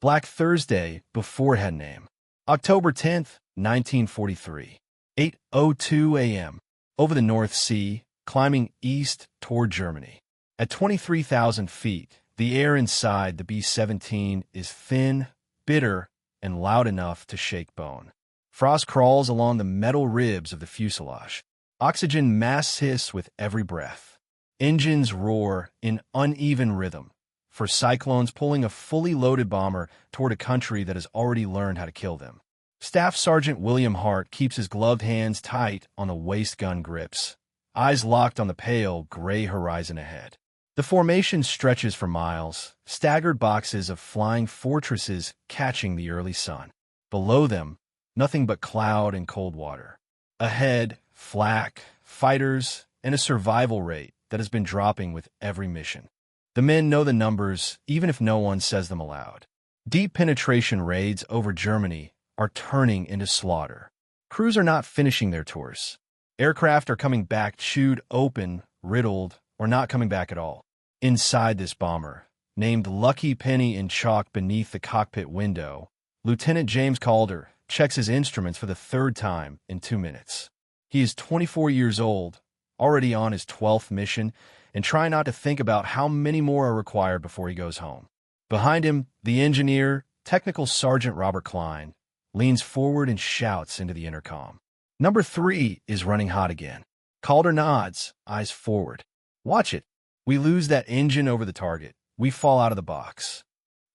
Black Thursday, beforehand name. October 10th, 1943. 8:02 a.m. Over the North Sea, climbing east toward Germany. At 23,000 feet, the air inside the B-17 is thin, bitter, and loud enough to shake bone. Frost crawls along the metal ribs of the fuselage. Oxygen masks hiss with every breath. Engines roar in uneven rhythm, for cyclones pulling a fully loaded bomber toward a country that has already learned how to kill them. Staff Sergeant William Hart keeps his gloved hands tight on the waist gun grips, eyes locked on the pale, gray horizon ahead. The formation stretches for miles, staggered boxes of flying fortresses catching the early sun. Below them, nothing but cloud and cold water. Ahead, flak, fighters, and a survival rate that has been dropping with every mission. The men know the numbers, even if no one says them aloud. Deep penetration raids over Germany are turning into slaughter. Crews are not finishing their tours. Aircraft are coming back chewed open, riddled, or not coming back at all. Inside this bomber, named Lucky Penny in chalk beneath the cockpit window, Lieutenant James Calder checks his instruments for the third time in 2 minutes. He is 24 years old, already on his 12th mission, and trying not to think about how many more are required before he goes home. Behind him, the engineer, Technical Sergeant Robert Klein, leans forward and shouts into the intercom. Number 3 is running hot again. Calder nods, eyes forward. Watch it. We lose that engine over the target. We fall out of the box.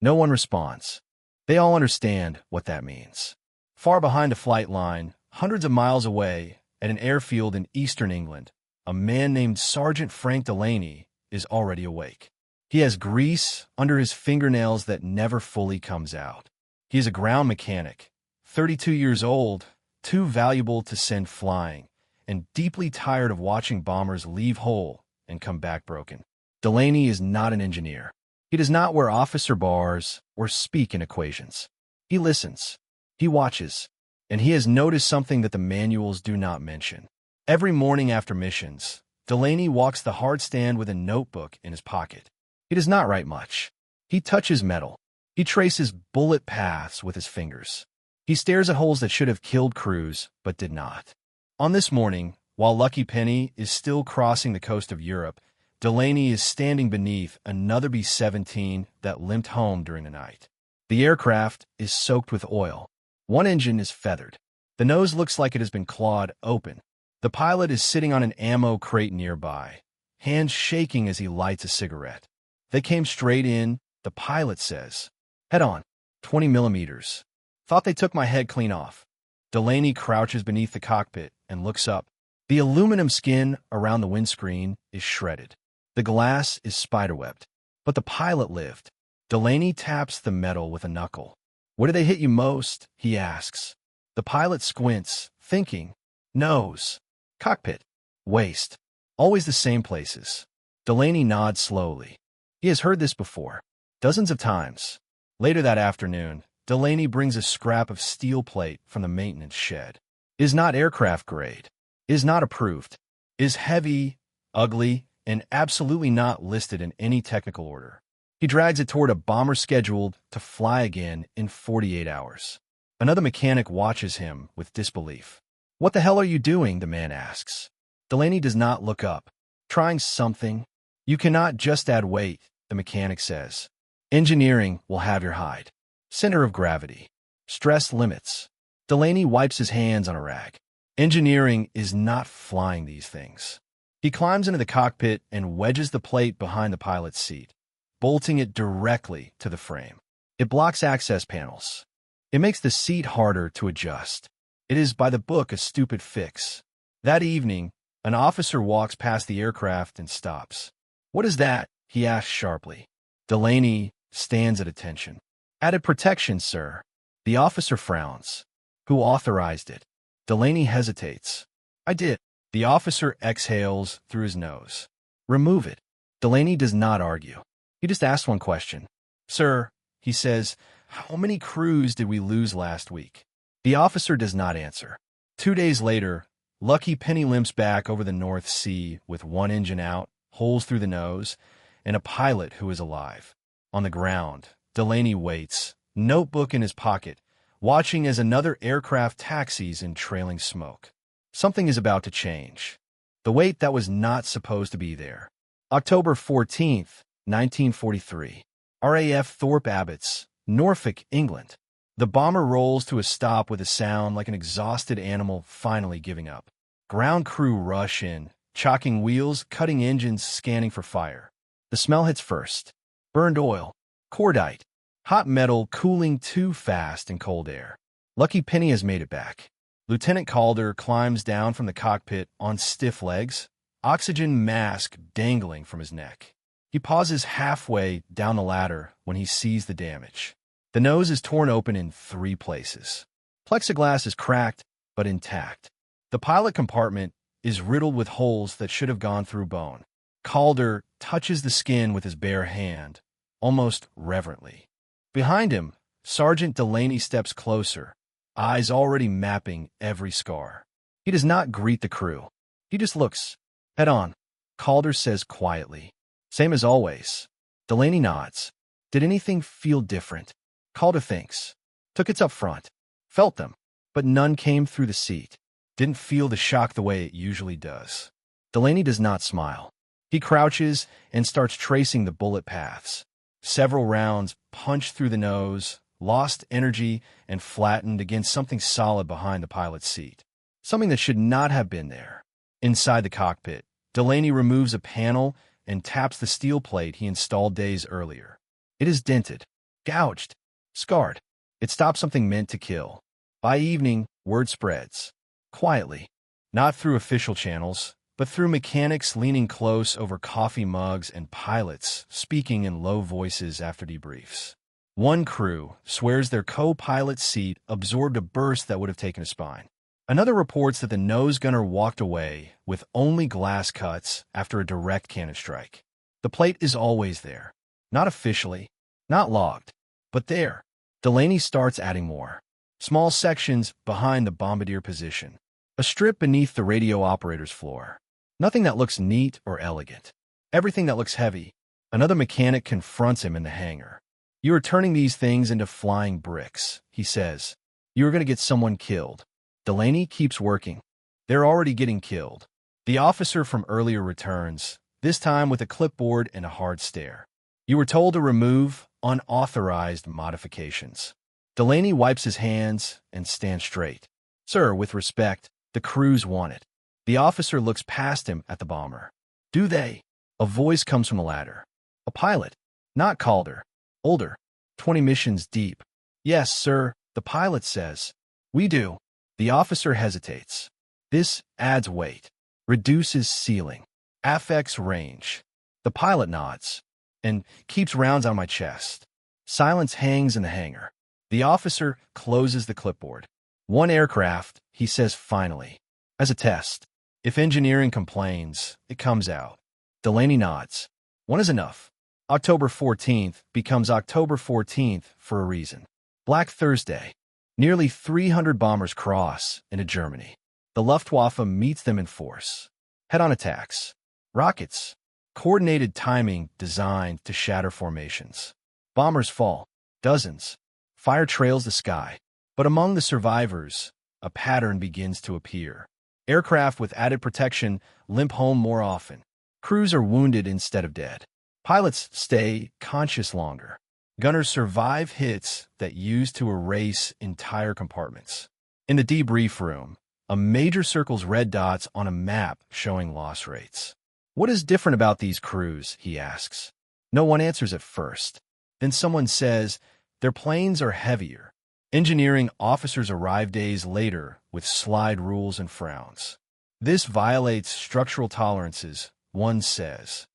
No one responds. They all understand what that means. Far behind a flight line, hundreds of miles away, at an airfield in eastern England, a man named Sergeant Frank Delaney is already awake. He has grease under his fingernails that never fully comes out. He is a ground mechanic, 32 years old, too valuable to send flying, and deeply tired of watching bombers leave whole and come back broken. Delaney is not an engineer. He does not wear officer bars or speak in equations. He listens. He watches. And he has noticed something that the manuals do not mention. Every morning after missions, Delaney walks the hard stand with a notebook in his pocket. He does not write much. He touches metal. He traces bullet paths with his fingers. He stares at holes that should have killed crews, but did not. On this morning, while Lucky Penny is still crossing the coast of Europe, Delaney is standing beneath another B-17 that limped home during the night. The aircraft is soaked with oil. One engine is feathered. The nose looks like it has been clawed open. The pilot is sitting on an ammo crate nearby, hands shaking as he lights a cigarette. They came straight in, the pilot says. Head on, 20 millimeters. Thought they took my head clean off. Delaney crouches beneath the cockpit and looks up. The aluminum skin around the windscreen is shredded. The glass is spiderwebbed. But the pilot lived. Delaney taps the metal with a knuckle. Where do they hit you most? He asks. The pilot squints, thinking. Nose. Cockpit. Waist. Always the same places. Delaney nods slowly. He has heard this before. Dozens of times. Later that afternoon, Delaney brings a scrap of steel plate from the maintenance shed. It is not aircraft grade. It is not approved. It is heavy, ugly, and absolutely not listed in any technical order. He drags it toward a bomber scheduled to fly again in 48 hours. Another mechanic watches him with disbelief. What the hell are you doing? The man asks. Delaney does not look up. Trying something? You cannot just add weight, the mechanic says. Engineering will have your hide. Center of gravity. Stress limits. Delaney wipes his hands on a rag. Engineering is not flying these things. He climbs into the cockpit and wedges the plate behind the pilot's seat, bolting it directly to the frame. It blocks access panels. It makes the seat harder to adjust. It is by the book a stupid fix. That evening, an officer walks past the aircraft and stops. What is that? He asks sharply. Delaney stands at attention. Added protection, sir. The officer frowns. Who authorized it? Delaney hesitates. I did. The officer exhales through his nose. Remove it. Delaney does not argue. He just asks one question. Sir, he says, how many crews did we lose last week? The officer does not answer. 2 days later, Lucky Penny limps back over the North Sea with one engine out, holes through the nose, and a pilot who is alive. On the ground, Delaney waits, notebook in his pocket, watching as another aircraft taxis in trailing smoke. Something is about to change. The weight that was not supposed to be there. October 14th, 1943. RAF Thorpe Abbotts, Norfolk, England. The bomber rolls to a stop with a sound like an exhausted animal finally giving up. Ground crew rush in, chalking wheels, cutting engines, scanning for fire. The smell hits first. Burned oil, cordite, hot metal cooling too fast in cold air. Lucky Penny has made it back. Lieutenant Calder climbs down from the cockpit on stiff legs, oxygen mask dangling from his neck. He pauses halfway down the ladder when he sees the damage. The nose is torn open in 3 places. Plexiglass is cracked, but intact. The pilot compartment is riddled with holes that should have gone through bone. Calder touches the skin with his bare hand, almost reverently. Behind him, Sergeant Delaney steps closer, eyes already mapping every scar. He does not greet the crew. He just looks. Head on, Calder says quietly. Same as always. Delaney nods. Did anything feel different? Calder thinks. Took its up front. Felt them, but none came through the seat. Didn't feel the shock the way it usually does. Delaney does not smile. He crouches and starts tracing the bullet paths. Several rounds punched through the nose, lost energy, and flattened against something solid behind the pilot's seat. Something that should not have been there. Inside the cockpit, Delaney removes a panel and taps the steel plate he installed days earlier. It is dented, gouged, scarred. It stopped something meant to kill. By evening, word spreads. Quietly. Not through official channels, but through mechanics leaning close over coffee mugs and pilots speaking in low voices after debriefs. One crew swears their co-pilot's seat absorbed a burst that would have taken a spine. Another reports that the nose gunner walked away with only glass cuts after a direct cannon strike. The plate is always there. Not officially, not logged, but there. Delaney starts adding more. Small sections behind the bombardier position. A strip beneath the radio operator's floor. Nothing that looks neat or elegant. Everything that looks heavy. Another mechanic confronts him in the hangar. You are turning these things into flying bricks, he says. You are going to get someone killed. Delaney keeps working. They're already getting killed. The officer from earlier returns, this time with a clipboard and a hard stare. You were told to remove unauthorized modifications. Delaney wipes his hands and stands straight. Sir, with respect, the crews want it. The officer looks past him at the bomber. Do they? A voice comes from the ladder. A pilot. Not Calder. Older. 20 missions deep. Yes, sir, the pilot says. We do. The officer hesitates. This adds weight. Reduces ceiling. Affects range. The pilot nods. And keeps rounds on my chest. Silence hangs in the hangar. The officer closes the clipboard. 1 aircraft, he says finally. As a test. If engineering complains, it comes out. Delaney nods. 1 is enough. October 14th becomes October 14th for a reason. Black Thursday. Nearly 300 bombers cross into Germany. The Luftwaffe meets them in force. Head-on attacks. Rockets. Coordinated timing designed to shatter formations. Bombers fall. Dozens. Fire trails the sky. But among the survivors, a pattern begins to appear. Aircraft with added protection limp home more often. Crews are wounded instead of dead. Pilots stay conscious longer. Gunners survive hits that used to erase entire compartments. In the debrief room, a major circles red dots on a map showing loss rates. What is different about these crews, he asks. No one answers at first. Then someone says, their planes are heavier. Engineering officers arrive days later with slide rules and frowns. This violates structural tolerances, one says.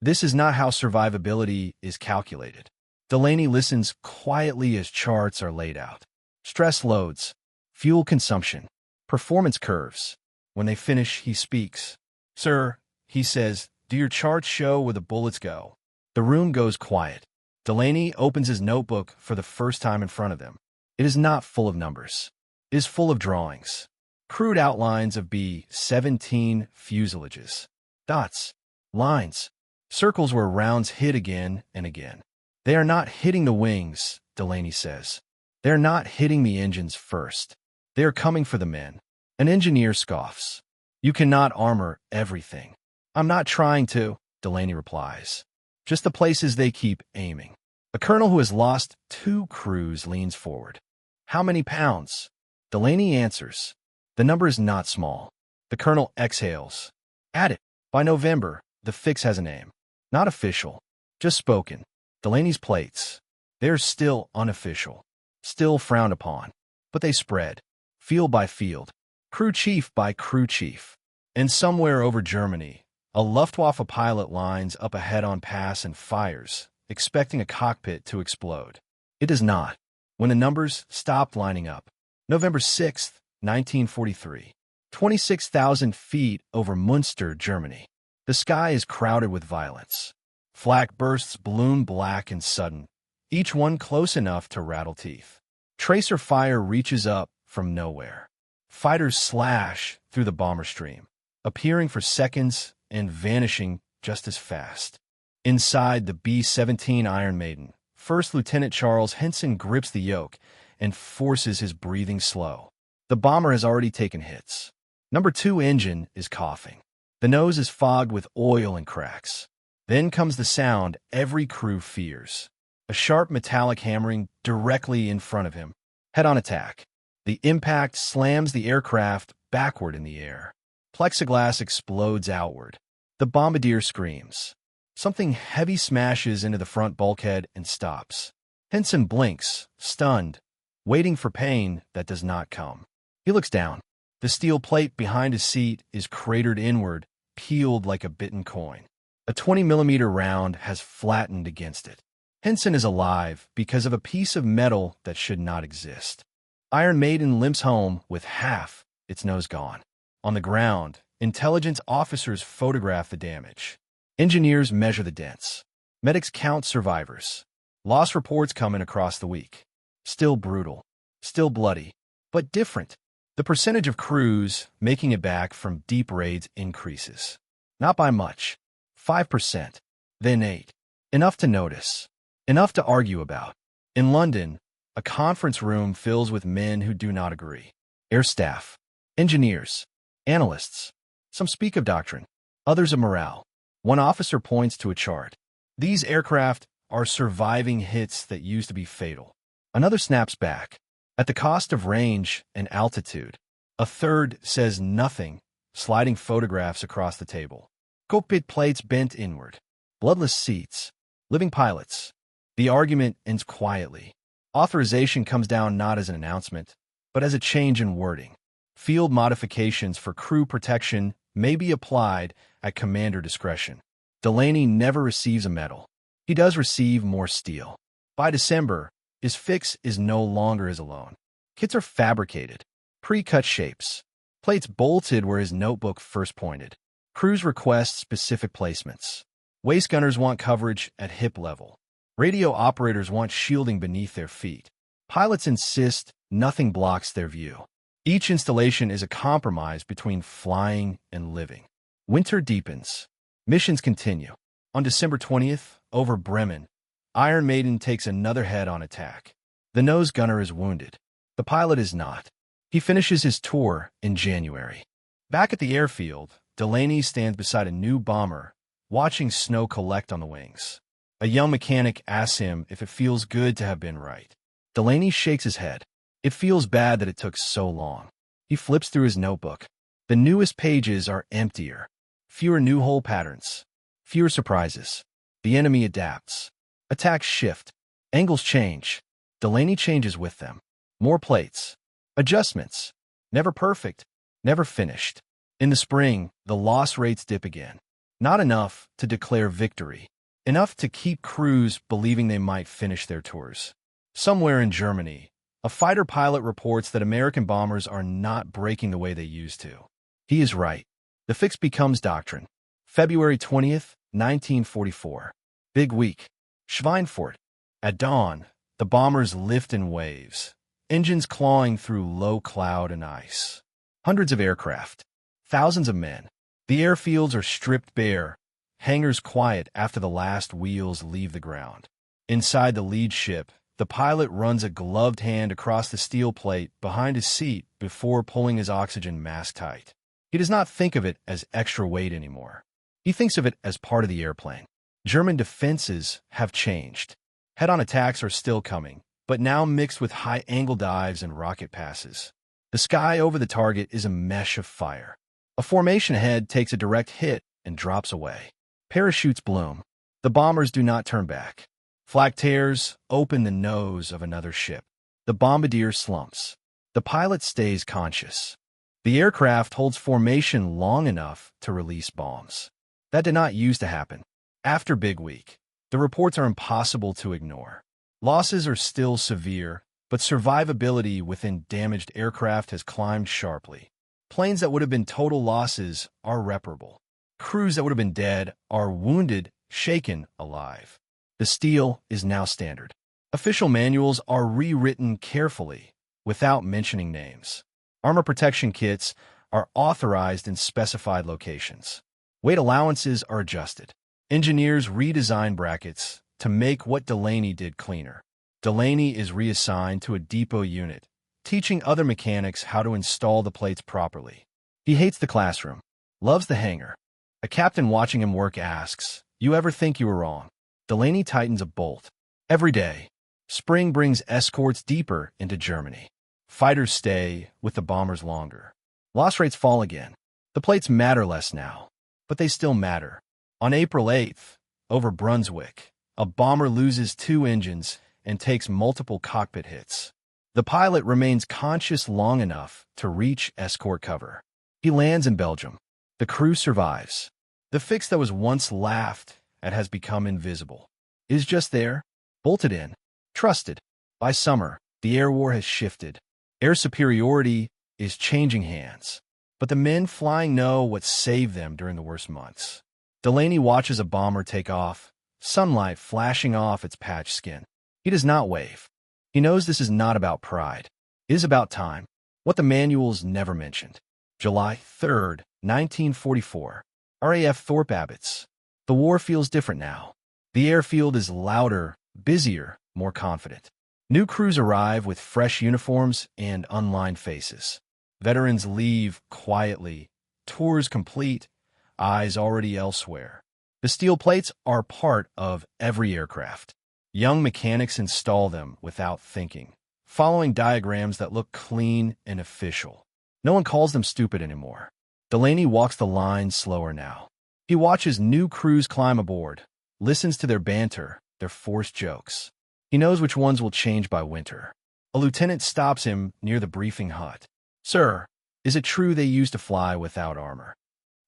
This is not how survivability is calculated. Delaney listens quietly as charts are laid out. Stress loads, fuel consumption, performance curves. When they finish, he speaks. Sir, he says, do your charts show where the bullets go? The room goes quiet. Delaney opens his notebook for the first time in front of him. It is not full of numbers. It is full of drawings. Crude outlines of B-17 fuselages. Dots. Lines. Circles where rounds hit again and again. They are not hitting the wings, Delaney says. They're not hitting the engines first. They are coming for the men. An engineer scoffs. You cannot armor everything. I'm not trying to, Delaney replies. Just the places they keep aiming. A colonel who has lost 2 crews leans forward. How many pounds? Delaney answers. The number is not small. The colonel exhales. Add it. By November, the fix has a name. Not official. Just spoken. Delaney's plates. They're still unofficial. Still frowned upon. But they spread. Field by field. Crew chief by crew chief. And somewhere over Germany, a Luftwaffe pilot lines up ahead on pass and fires, expecting a cockpit to explode. It does not. When the numbers stopped lining up. November 6, 1943. 26,000 feet over Munster, Germany. The sky is crowded with violence. Flak bursts balloon black and sudden, each one close enough to rattle teeth. Tracer fire reaches up from nowhere. Fighters slash through the bomber stream, appearing for seconds and vanishing just as fast. Inside the B-17 Iron Maiden, First Lieutenant Charles Henson grips the yoke and forces his breathing slow. The bomber has already taken hits. Number 2 engine is coughing. The nose is fogged with oil and cracks. Then comes the sound every crew fears. A sharp metallic hammering directly in front of him. Head-on attack. The impact slams the aircraft backward in the air. Plexiglass explodes outward. The bombardier screams. Something heavy smashes into the front bulkhead and stops. Henson blinks, stunned, waiting for pain that does not come. He looks down. The steel plate behind his seat is cratered inward, peeled like a bitten coin. A 20-millimeter round has flattened against it. Henson is alive because of a piece of metal that should not exist. Iron Maiden limps home with half its nose gone. On the ground, intelligence officers photograph the damage. Engineers measure the dents. Medics count survivors. Loss reports come in across the week. Still brutal. Still bloody. But different. The percentage of crews making it back from deep raids increases. Not by much. 5%. Then 8%. Enough to notice. Enough to argue about. In London, a conference room fills with men who do not agree. Air staff. Engineers. Analysts. Some speak of doctrine. Others of morale. One officer points to a chart. These aircraft are surviving hits that used to be fatal. Another snaps back. At the cost of range and altitude. A third says nothing, sliding photographs across the table. Cockpit plates bent inward. Bloodless seats. Living pilots. The argument ends quietly. Authorization comes down not as an announcement, but as a change in wording. Field modifications for crew protection may be applied at commander discretion. Delaney never receives a medal. He does receive more steel. By December, his fix is no longer his alone. Kits are fabricated. Pre-cut shapes. Plates bolted where his notebook first pointed. Crews request specific placements. Waist gunners want coverage at hip level. Radio operators want shielding beneath their feet. Pilots insist nothing blocks their view. Each installation is a compromise between flying and living. Winter deepens. Missions continue. On December 20th, over Bremen, Iron Maiden takes another head-on attack. The nose gunner is wounded. The pilot is not. He finishes his tour in January. Back at the airfield, Delaney stands beside a new bomber, watching snow collect on the wings. A young mechanic asks him if it feels good to have been right. Delaney shakes his head. It feels bad that it took so long. He flips through his notebook. The newest pages are emptier. Fewer new hole patterns. Fewer surprises. The enemy adapts. Attacks shift. Angles change. Delaney changes with them. More plates. Adjustments. Never perfect. Never finished. In the spring, the loss rates dip again. Not enough to declare victory. Enough to keep crews believing they might finish their tours. Somewhere in Germany, a fighter pilot reports that American bombers are not breaking the way they used to. He is right. The fix becomes doctrine. February 20th, 1944. Big week. Schweinfurt. At dawn, the bombers lift in waves, engines clawing through low cloud and ice. Hundreds of aircraft. Thousands of men. The airfields are stripped bare, hangars quiet after the last wheels leave the ground. Inside the lead ship, The pilot runs a gloved hand across the steel plate behind his seat before pulling his oxygen mask tight. He does not think of it as extra weight anymore. He thinks of it as part of the airplane. German defenses have changed. Head-on attacks are still coming, but now mixed with high-angle dives and rocket passes. The sky over the target is a mesh of fire. A formation ahead takes a direct hit and drops away. Parachutes bloom. The bombers do not turn back. Flak tears open the nose of another ship. The bombardier slumps. The pilot stays conscious. The aircraft holds formation long enough to release bombs. That did not used to happen. After Big Week, the reports are impossible to ignore. Losses are still severe, but survivability within damaged aircraft has climbed sharply. Planes that would have been total losses are reparable. Crews that would have been dead are wounded, shaken, alive. The steel is now standard. Official manuals are rewritten carefully, without mentioning names. Armor protection kits are authorized in specified locations. Weight allowances are adjusted. Engineers redesign brackets to make what Delaney did cleaner. Delaney is reassigned to a depot unit, teaching other mechanics how to install the plates properly. He hates the classroom, loves the hangar. A captain watching him work asks, "You ever think you were wrong?" Delaney tightens a bolt. Every day, spring brings escorts deeper into Germany. Fighters stay with the bombers longer. Loss rates fall again. The plates matter less now, but they still matter. On April 8th, over Brunswick, a bomber loses 2 engines and takes multiple cockpit hits. The pilot remains conscious long enough to reach escort cover. He lands in Belgium. The crew survives. The fix that was once laughed at has become invisible. It is just there, bolted in, trusted. By summer, the air war has shifted. Air superiority is changing hands. But the men flying know what saved them during the worst months. Delaney watches a bomber take off, sunlight flashing off its patched skin. He does not wave. He knows this is not about pride. It is about time, what the manuals never mentioned. July 3rd, 1944. RAF Thorpe Abbotts. The war feels different now. The airfield is louder, busier, more confident. New crews arrive with fresh uniforms and unlined faces. Veterans leave quietly, tours complete, eyes already elsewhere. The steel plates are part of every aircraft. Young mechanics install them without thinking, following diagrams that look clean and official. No one calls them stupid anymore. Delaney walks the line slower now. He watches new crews climb aboard, listens to their banter, their forced jokes. He knows which ones will change by winter. A lieutenant stops him near the briefing hut. "Sir, is it true they used to fly without armor?"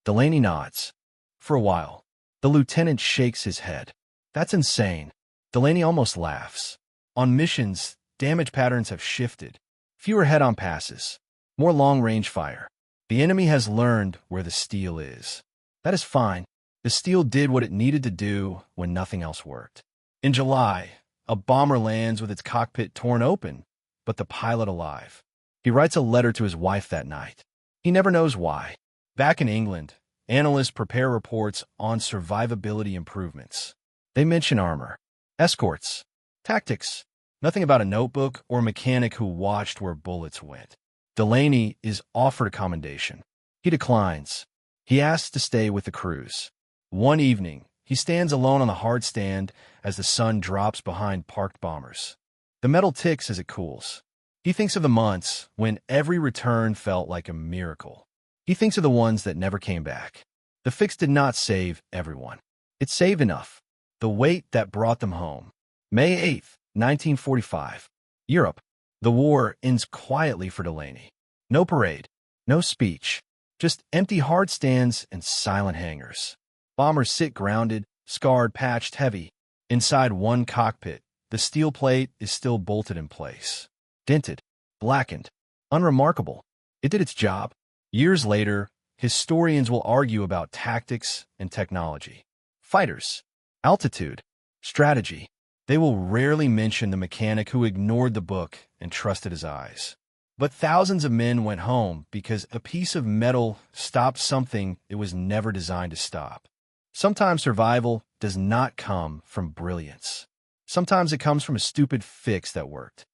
Delaney nods. For a while, the lieutenant shakes his head. That's insane. Delaney almost laughs. On missions, damage patterns have shifted. Fewer head-on passes. More long-range fire. The enemy has learned where the steel is. That is fine. The steel did what it needed to do when nothing else worked. In July, a bomber lands with its cockpit torn open, but the pilot alive. He writes a letter to his wife that night. He never knows why. Back in England, analysts prepare reports on survivability improvements. They mention armor, escorts, tactics. Nothing about a notebook or mechanic who watched where bullets went. Delaney is offered a commendation. He declines. He asks to stay with the crews. One evening, he stands alone on the hard stand as the sun drops behind parked bombers. The metal ticks as it cools. He thinks of the months when every return felt like a miracle. He thinks of the ones that never came back. The fix did not save everyone. It saved enough. The weight that brought them home. May 8th, 1945. Europe. The war ends quietly for Delaney. No parade, no speech, just empty hard stands and silent hangars. Bombers sit grounded, scarred, patched, heavy. Inside one cockpit, the steel plate is still bolted in place. Dented, blackened, unremarkable. It did its job. Years later, historians will argue about tactics and technology. Fighters, altitude, strategy. They will rarely mention the mechanic who ignored the book and trusted his eyes. But thousands of men went home because a piece of metal stopped something it was never designed to stop. Sometimes survival does not come from brilliance. Sometimes it comes from a stupid fix that worked.